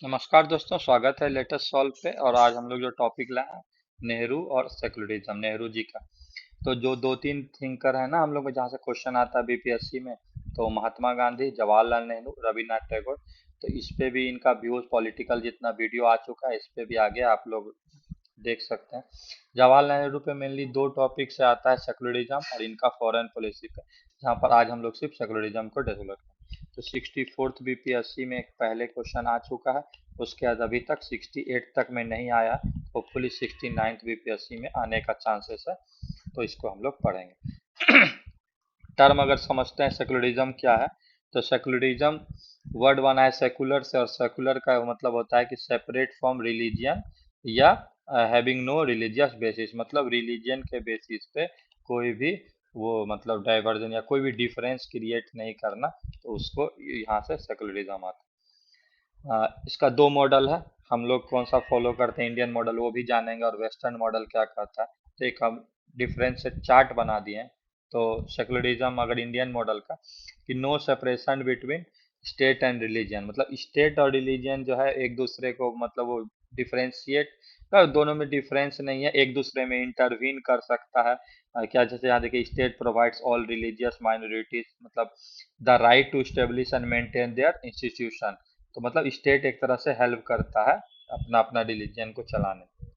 नमस्कार दोस्तों, स्वागत है लेटेस्ट सॉल्व पे। और आज हम लोग जो टॉपिक लाए हैं, नेहरू और सेकुलरिज्म, नेहरू जी का। तो जो दो तीन थिंकर है ना हम लोग में, जहाँ से क्वेश्चन आता है बीपीएससी में, तो महात्मा गांधी, जवाहरलाल नेहरू, रविन्द्रनाथ टैगोर। तो इस पे भी इनका व्यूज पॉलिटिकल जितना वीडियो आ चुका है, इस पे भी आगे आप लोग देख सकते हैं। जवाहरलाल नेहरू पे मेनली दो टॉपिक से आता है, सेकुलरिज्म और इनका फॉरेन पॉलिसी पे, जहाँ पर आज हम लोग सिर्फ सेकुलरिज्म को डेवलप करें। तो 64th बीपीएससी में एक पहले क्वेश्चन आ चुका है, उसके बाद अभी तक 68 तक में नहीं आया। होपफुली 69th बीपीएससी में आने का चांसेस है, तो इसको हम लोग पढ़ेंगे। टर्म अगर समझते हैं सेकुलरिज्म क्या है, तो सेकुलरिज्म वर्ड बना है सेकुलर से, और सेकुलर का मतलब होता है कि सेपरेट फ्रॉम रिलीजियन, या हैविंग नो रिलीजियस बेसिस, मतलब रिलीजियन के बेसिस पे कोई भी वो मतलब डाइवर्जन या कोई भी डिफरेंस क्रिएट नहीं करना, तो उसको यहाँ से सेकुलरिज्म आता है। इसका दो मॉडल है, हम लोग कौन सा फॉलो करते हैं, इंडियन मॉडल वो भी जानेंगे, और वेस्टर्न मॉडल क्या कहता है। तो एक हम डिफरेंस से चार्ट बना दिए हैं। तो सेकुलरिज्म अगर इंडियन मॉडल का, कि no separation between state and religion, मतलब स्टेट और रिलीजन जो है एक दूसरे को मतलब वो डिफरेंशिएट कर, दोनों में डिफरेंस नहीं है, एक दूसरे में इंटरवीन कर सकता है। क्या जैसे यहाँ देखिए, state provides all religious minorities मतलब the right to establish and maintain their institution. तो मतलब स्टेट एक तरह से हेल्प करता है अपना अपना रिलीजन को चलाने।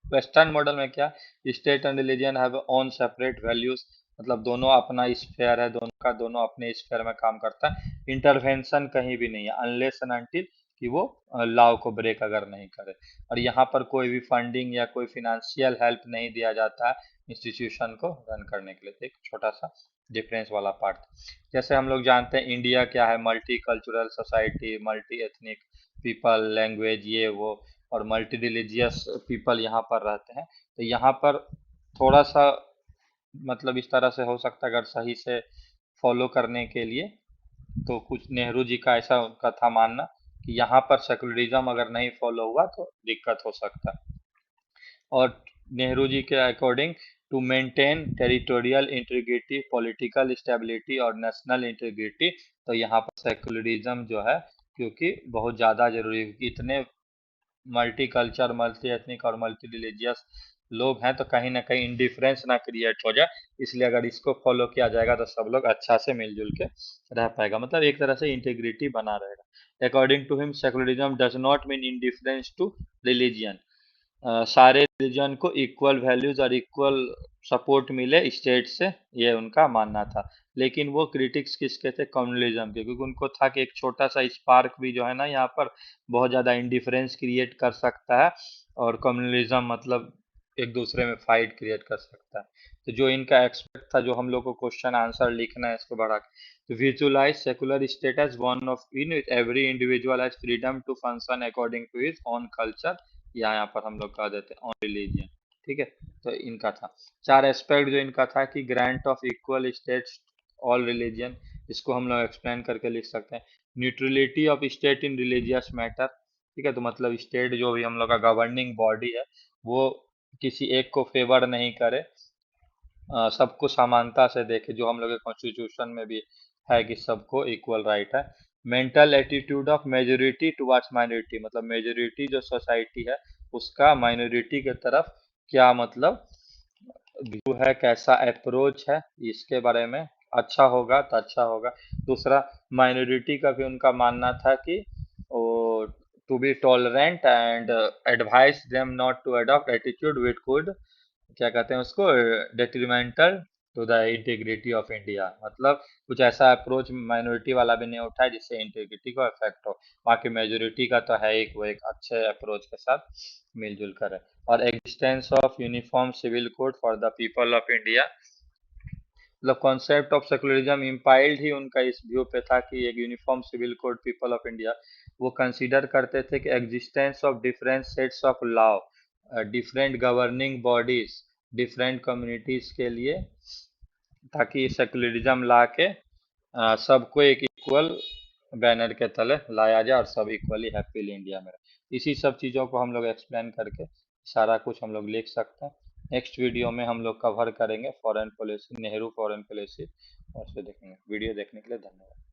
वेस्टर्न मॉडल में क्या, state and religion have own separate values, मतलब दोनों अपना स्फेयर है, दोनों का दोनों अपने स्फेयर में काम करता है। इंटरवेंशन कहीं भी नहीं है, अनलेस एंड अनटिल कि वो लॉ को ब्रेक अगर नहीं करे। और यहाँ पर कोई भी फंडिंग या कोई फिनेंशियल हेल्प नहीं दिया जाता है इंस्टीट्यूशन को रन करने के लिए। तो एक छोटा सा डिफरेंस वाला पार्ट। जैसे हम लोग जानते हैं इंडिया क्या है, multi cultural society, multi ethnic people, language, ये वो, और मल्टी रिलीजियस पीपल यहाँ पर रहते हैं। तो यहाँ पर थोड़ा सा मतलब इस तरह से हो सकता है, अगर सही से फॉलो करने के लिए, तो कुछ नेहरू जी का ऐसा उनका था मानना कि यहाँ पर सेकुलरिज्म अगर नहीं फॉलो हुआ तो दिक्कत हो सकता है। और नेहरू जी के according, to maintain territorial integrity, political stability और नेशनल इंटीग्रिटी, तो यहाँ पर सेकुलरिज्म जो है, क्योंकि बहुत ज़्यादा जरूरी है, इतने मल्टी कल्चर, मल्टी एथनिक और मल्टी रिलीजियस लोग हैं, तो कहीं ना कहीं इंडिफरेंस ना क्रिएट हो जाए। इसलिए अगर इसको फॉलो किया जाएगा तो सब लोग अच्छा से मिलजुल के रह पाएगा, मतलब एक तरह से इंटीग्रिटी बना रहेगा। According to him, secularism does not mean indifference to religion, सारे रिलीजन को इक्वल वैल्यूज और इक्वल सपोर्ट मिले स्टेट से, ये उनका मानना था। लेकिन वो क्रिटिक्स किसके थे, कम्युनलिज्म के, क्योंकि उनको था कि एक छोटा सा स्पार्क भी जो है ना यहाँ पर बहुत ज़्यादा इंडिफरेंस क्रिएट कर सकता है, और कम्युनलिज्म मतलब एक दूसरे में फाइट क्रिएट कर सकता है। तो जो इनका एक्सपेक्ट था, जो हम लोग को क्वेश्चन आंसर लिखना है इसको बढ़ा के, visualise secular state as one of in which every individual has freedom to function according to his own culture, या यहाँ पर हम लोग कह देते हैं ऑन रिलीजियन। ठीक है। तो इनका था चार एस्पेक्ट, जो इनका था कि grant of equal states all religion, इसको हम लोग एक्सप्लेन करके लिख सकते हैं। Neutrality of state in religious matter, ठीक है, तो मतलब स्टेट जो भी हम लोग का गवर्निंग बॉडी है, वो किसी एक को फेवर नहीं करे, सबको समानता से देखे, जो हम लोग के कॉन्स्टिट्यूशन में भी है कि सबको इक्वल राइट है। Mental attitude of majority towards minority, मतलब मेजोरिटी जो सोसाइटी है उसका माइनॉरिटी के तरफ क्या मतलब व्यू है, कैसा अप्रोच है, इसके बारे में अच्छा होगा तो अच्छा होगा। दूसरा, माइनॉरिटी का भी उनका मानना था कि to be tolerant and advise them not to adopt attitude which could, क्या कहते हैं उसको, detrimental to the integrity of India, मतलब कुछ ऐसा अप्रोच माइनॉरिटी वाला भी नहीं उठाए जिससे इंटीग्रिटी को इफेक्ट हो। बाकी मेजोरिटी का तो है एक, वो एक अच्छे अप्रोच के साथ मिलजुल कर है। और existence of uniform civil code for the people of India, मतलब कॉन्सेप्ट ऑफ सेकुलरिज्म इम्पाइल्ड ही उनका इस व्यू पे था कि एक uniform civil code people of India, वो कंसीडर करते थे कि existence of different sets of law, different governing bodies, different communities के लिए, ताकि सेकुलरिज्म ला के सबको एक इक्वल बैनर के तले लाया जाए और सब इक्वली हैप्पीली इंडिया में रहे। इसी सब चीज़ों को हम लोग एक्सप्लेन करके सारा कुछ हम लोग लिख सकते हैं। नेक्स्ट वीडियो में हम लोग कवर करेंगे foreign policy, Nehru foreign policy, और उसे देखेंगे। वीडियो देखने के लिए धन्यवाद।